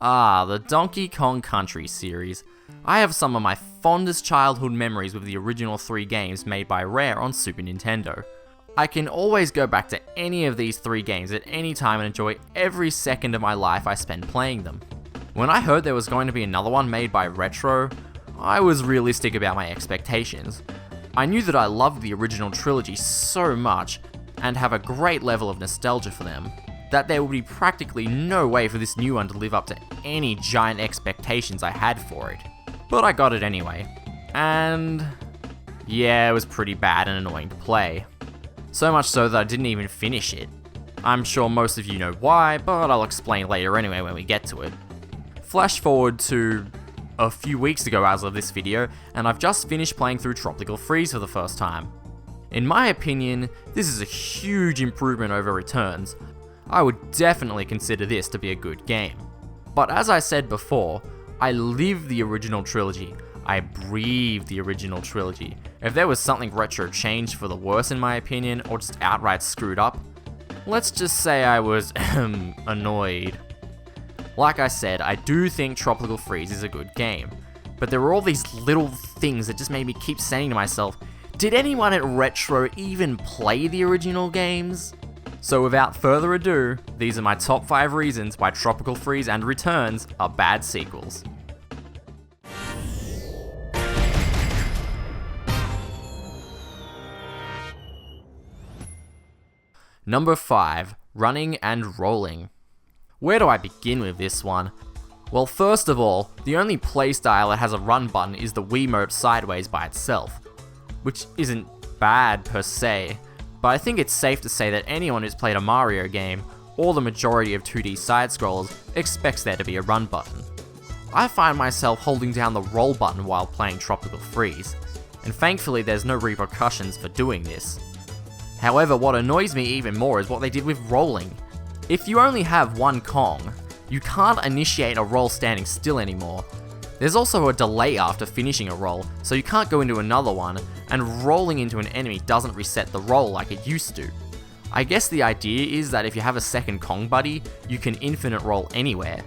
The Donkey Kong Country series. I have some of my fondest childhood memories with the original 3 games made by Rare on Super Nintendo. I can always go back to any of these 3 games at any time and enjoy every second of my life I spend playing them. When I heard there was going to be another one made by Retro, I was realistic about my expectations. I knew that I loved the original trilogy so much, and have a great level of nostalgia for them, that there would be practically no way for this new one to live up to any giant expectations I had for it. But I got it anyway. And yeah, it was pretty bad and annoying to play. So much so that I didn't even finish it. I'm sure most of you know why, but I'll explain later anyway when we get to it. Flash forward to a few weeks ago as of this video, and I've just finished playing through Tropical Freeze for the first time. In my opinion, this is a huge improvement over Returns. I would definitely consider this to be a good game. But as I said before, I live the original trilogy. I breathe the original trilogy. If there was something Retro changed for the worse in my opinion, or just outright screwed up, let's just say I was annoyed. Like I said, I do think Tropical Freeze is a good game, but there were all these little things that just made me keep saying to myself, did anyone at Retro even play the original games? So without further ado, these are my top 5 reasons why Tropical Freeze and Returns are bad sequels. Number 5. Running and rolling. Where do I begin with this one? Well, first of all, the only playstyle that has a run button is the Wiimote sideways by itself, which isn't bad per se, but I think it's safe to say that anyone who's played a Mario game, or the majority of 2D side-scrollers, expects there to be a run button. I find myself holding down the roll button while playing Tropical Freeze, and thankfully there's no repercussions for doing this. However, what annoys me even more is what they did with rolling. If you only have one Kong, you can't initiate a roll standing still anymore. There's also a delay after finishing a roll, so you can't go into another one, and rolling into an enemy doesn't reset the roll like it used to. I guess the idea is that if you have a second Kong buddy, you can infinite roll anywhere,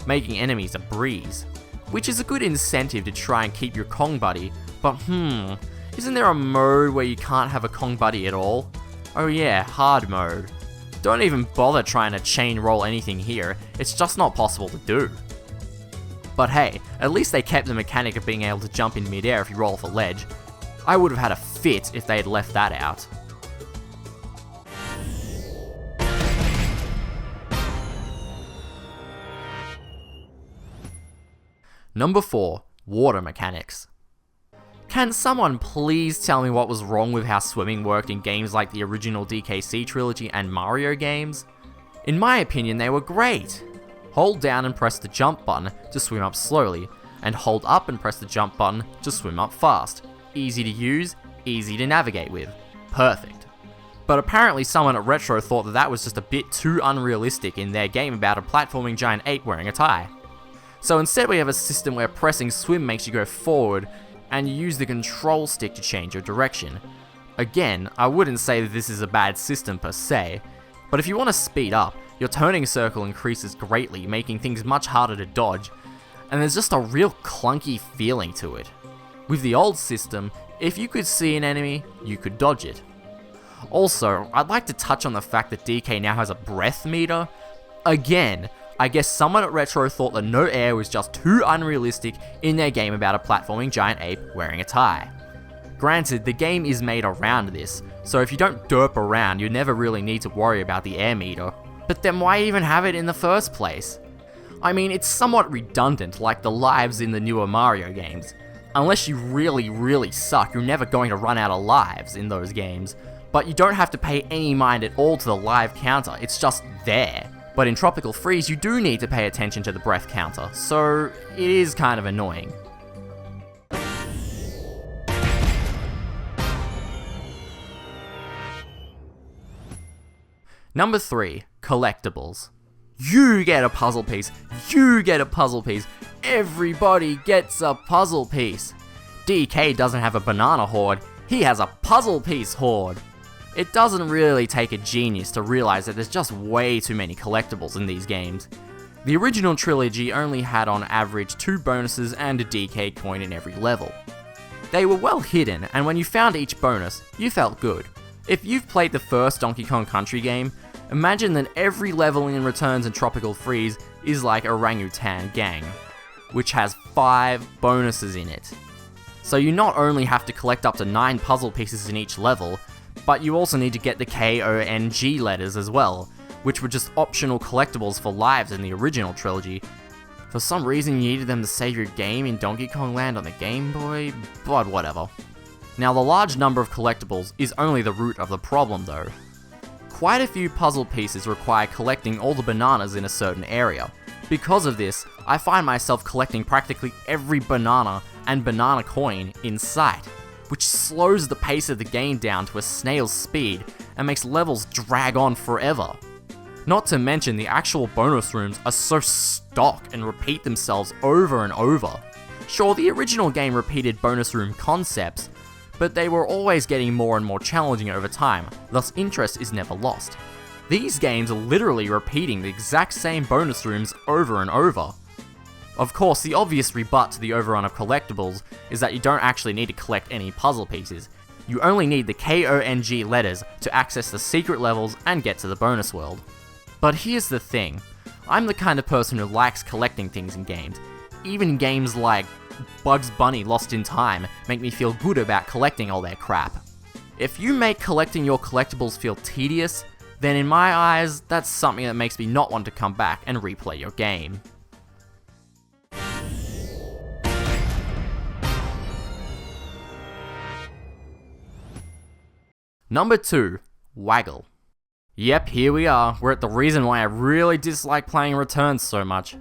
making enemies a breeze. Which is a good incentive to try and keep your Kong buddy, but isn't there a mode where you can't have a Kong buddy at all? Oh yeah, hard mode. Don't even bother trying to chain roll anything here, it's just not possible to do. But hey, at least they kept the mechanic of being able to jump in midair if you roll off a ledge. I would have had a fit if they had left that out. Number 4. Water mechanics. Can someone please tell me what was wrong with how swimming worked in games like the original DKC trilogy and Mario games? In my opinion, they were great. Hold down and press the jump button to swim up slowly, and hold up and press the jump button to swim up fast. Easy to use, easy to navigate with. Perfect. But apparently someone at Retro thought that that was just a bit too unrealistic in their game about a platforming giant ape wearing a tie. So instead we have a system where pressing swim makes you go forward, and you use the control stick to change your direction. Again, I wouldn't say that this is a bad system per se, but if you want to speed up, your turning circle increases greatly, making things much harder to dodge, and there's just a real clunky feeling to it. With the old system, if you could see an enemy, you could dodge it. Also, I'd like to touch on the fact that DK now has a breath meter. Again, I guess someone at Retro thought that no air was just too unrealistic in their game about a platforming giant ape wearing a tie. Granted, the game is made around this, so if you don't derp around, you never really need to worry about the air meter. But then why even have it in the first place? I mean, it's somewhat redundant, like the lives in the newer Mario games. Unless you really suck, you're never going to run out of lives in those games. But you don't have to pay any mind at all to the live counter, it's just there. But in Tropical Freeze, you do need to pay attention to the breath counter, so it is kind of annoying. Number 3. Collectibles. You get a puzzle piece, you get a puzzle piece, everybody gets a puzzle piece. DK doesn't have a banana hoard, he has a puzzle piece hoard. It doesn't really take a genius to realize that there's just way too many collectibles in these games. The original trilogy only had on average 2 bonuses and a DK coin in every level. They were well hidden, and when you found each bonus, you felt good. If you've played the first Donkey Kong Country game, imagine that every level in Returns and Tropical Freeze is like Orangutan Gang, which has 5 bonuses in it. So you not only have to collect up to 9 puzzle pieces in each level, but you also need to get the KONG letters as well, which were just optional collectibles for lives in the original trilogy. For some reason you needed them to save your game in Donkey Kong Land on the Game Boy, but whatever. Now the large number of collectibles is only the root of the problem though. Quite a few puzzle pieces require collecting all the bananas in a certain area. Because of this, I find myself collecting practically every banana and banana coin in sight, which slows the pace of the game down to a snail's speed and makes levels drag on forever. Not to mention the actual bonus rooms are so stock and repeat themselves over and over. Sure, the original game repeated bonus room concepts, but they were always getting more and more challenging over time, thus interest is never lost. These games are literally repeating the exact same bonus rooms over and over. Of course, the obvious rebut to the overrun of collectibles is that you don't actually need to collect any puzzle pieces. You only need the KONG letters to access the secret levels and get to the bonus world. But here's the thing, I'm the kind of person who likes collecting things in games. Even games like Bugs Bunny Lost in Time make me feel good about collecting all their crap. If you make collecting your collectibles feel tedious, then in my eyes, that's something that makes me not want to come back and replay your game. Number 2, Waggle. Yep, here we are. We're at the reason why I really dislike playing Returns so much.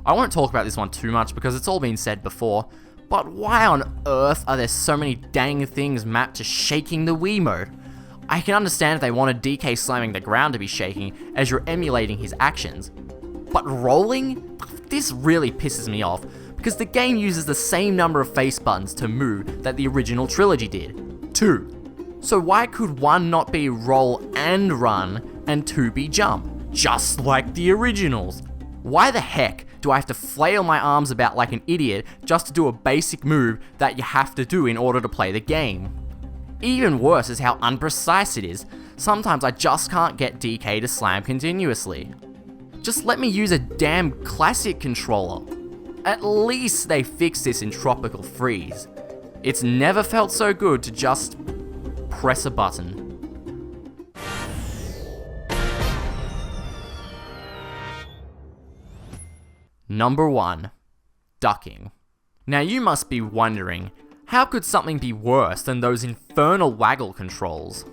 I won't talk about this one too much because it's all been said before, but why on earth are there so many dang things mapped to shaking the Wii mode? I can understand if they wanted DK slamming the ground to be shaking as you're emulating his actions, but rolling? This really pisses me off because the game uses the same number of face buttons to move that the original trilogy did, 2. So why could 1 not be roll and run and 2 be jump, just like the originals? Why the heck do I have to flail my arms about like an idiot just to do a basic move that you have to do in order to play the game? Even worse is how unprecise it is. Sometimes I just can't get DK to slam continuously. Just let me use a damn classic controller. At least they fixed this in Tropical Freeze. It's never felt so good to just press a button. Number 1, ducking. Now you must be wondering, how could something be worse than those infernal waggle controls?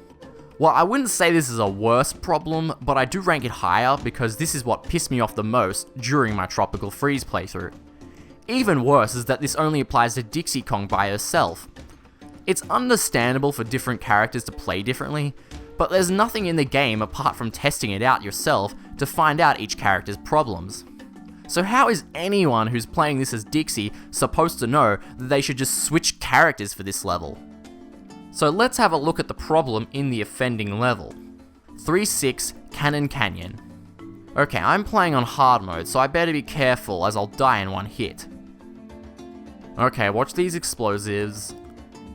Well, I wouldn't say this is a worse problem, but I do rank it higher because this is what pissed me off the most during my Tropical Freeze playthrough. Even worse is that this only applies to Dixie Kong by herself. It's understandable for different characters to play differently, but there's nothing in the game apart from testing it out yourself to find out each character's problems. So how is anyone who's playing this as Dixie supposed to know that they should just switch characters for this level? So let's have a look at the problem in the offending level. 3-6 Cannon Canyon. Okay, I'm playing on hard mode, so I better be careful as I'll die in one hit. Okay, watch these explosives.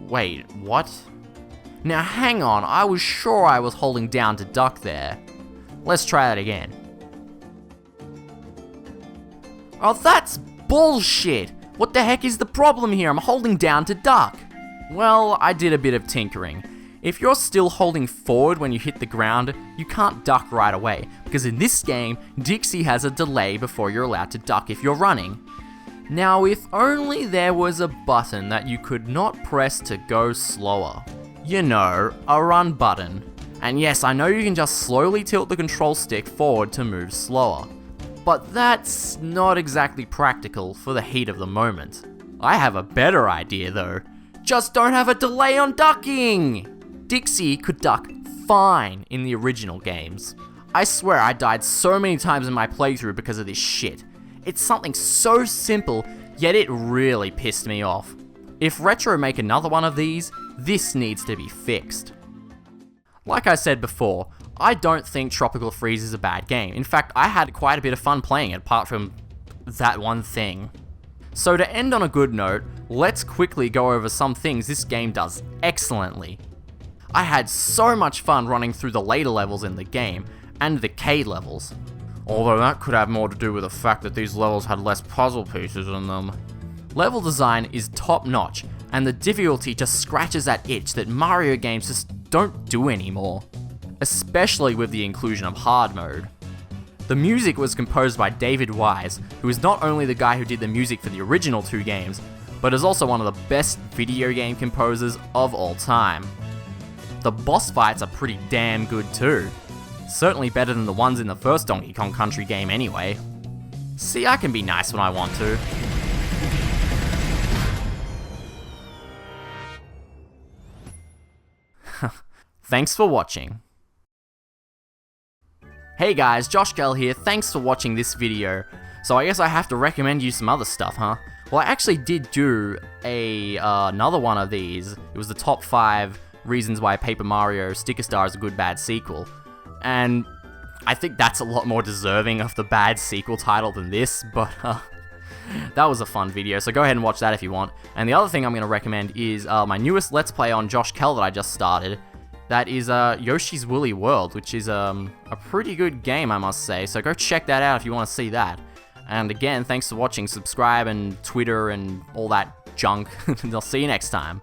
Wait, what? Now hang on, I was sure I was holding down to duck there. Let's try that again. Oh, that's bullshit! What the heck is the problem here? I'm holding down to duck. Well, I did a bit of tinkering. If you're still holding forward when you hit the ground, you can't duck right away, because in this game, Dixie has a delay before you're allowed to duck if you're running. Now, if only there was a button that you could not press to go slower. You know, a run button. And yes, I know you can just slowly tilt the control stick forward to move slower. But that's not exactly practical for the heat of the moment. I have a better idea though. Just don't have a delay on ducking! Dixie could duck fine in the original games. I swear I died so many times in my playthrough because of this shit. It's something so simple, yet it really pissed me off. If Retro make another one of these, this needs to be fixed. Like I said before, I don't think Tropical Freeze is a bad game. In fact, I had quite a bit of fun playing it, apart from that one thing. So to end on a good note, let's quickly go over some things this game does excellently. I had so much fun running through the later levels in the game, and the K levels. Although that could have more to do with the fact that these levels had less puzzle pieces in them. Level design is top notch, and the difficulty just scratches that itch that Mario games just don't do anymore. Especially with the inclusion of hard mode. The music was composed by David Wise, who is not only the guy who did the music for the original 2 games, but is also one of the best video game composers of all time. The boss fights are pretty damn good too. Certainly better than the ones in the first Donkey Kong Country game anyway. See, I can be nice when I want to. Thanks for watching. Hey guys, Josh Gell here, thanks for watching this video. So I guess I have to recommend you some other stuff, huh? Well, I actually did do another one of these. It was the top 5 reasons why Paper Mario Sticker Star is a good bad sequel. And I think that's a lot more deserving of the bad sequel title than this, but that was a fun video, so go ahead and watch that if you want. And the other thing I'm going to recommend is my newest Let's Play on Josh Kell that I just started. That is Yoshi's Woolly World, which is a pretty good game, I must say. So go check that out if you want to see that. And again, thanks for watching. Subscribe and Twitter and all that junk. And I'll see you next time.